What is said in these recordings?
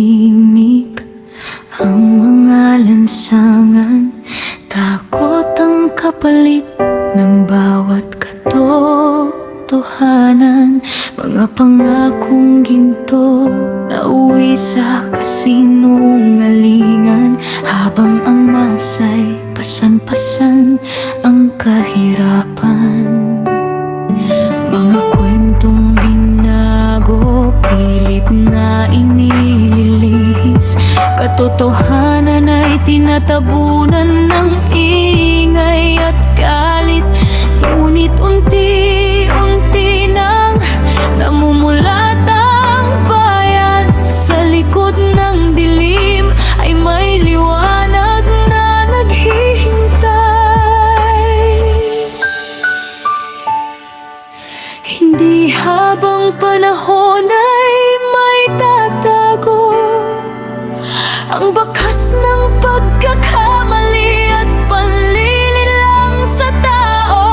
tahimik ang mga lansangan, takot ang kapalit ng bawat katotohanan. Mga pangakong ginto na uwi sa kasinungalingan, habang ang masay pasan-pasan ang kahirapan. Mga kwentong binago, pilit na inililihis, katotohanan ay tinatabunan ng ingay at galit. Ngunit unti-unti nang namumulat ang bayan, sa likod ng dilim ay may liwanag na naghihintay. Hindi habang panahon ay may tatago ang bakas ng pagkakamali at panlilinlang sa tao.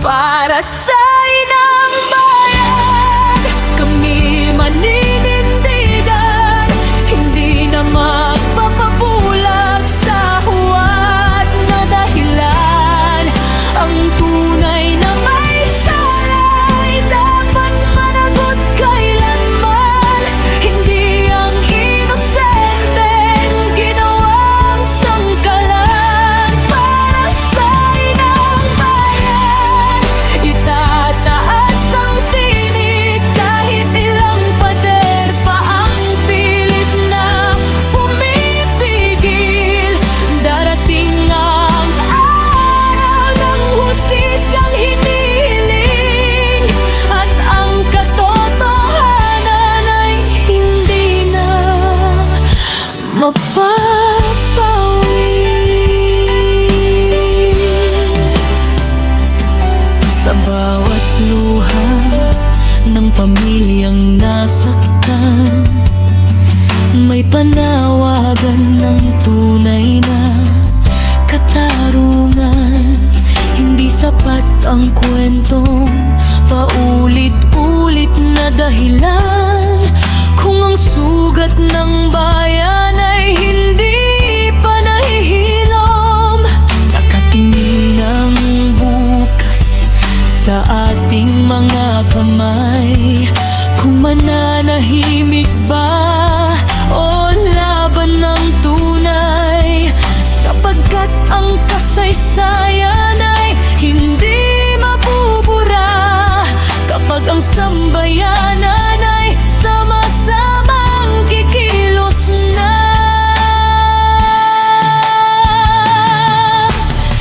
Para sa inang bayan, kami maninindigan, hindi na magpapabulag sa huwad na dahilan. Ang tunay na may sala ay dapat managot kailanman, hindi ang inosenteng ginawang sangkalan. Para sa inang bayan, itataas ang tinig kahit ilang pader pa ang pilit na pumipigil. Darating ang araw ng husisyang hinihiling, at ang katotohanan ay hindi na mapapawi. Sa bawat luha ng pamilyang nasaktan, may panawagan ng tunay na katarungan. Hindi sapat ang kwentong paulit-ulit na dahilan, kung ang sugat ng bayan ay hindi pa nahihilom. Nakatingin ang bukas sa ating mga kamay, kung mananahimik ba o laban ng tunay, sapagkat ang kasaysayan ay hindi mabubura kapag ang sambayanan ay sama-samang kikilos na.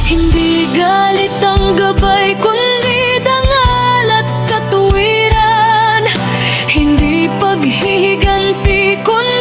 Hindi galit ang gabay, kundi dangal at katuwiran. Hindi paghihiganti, kundi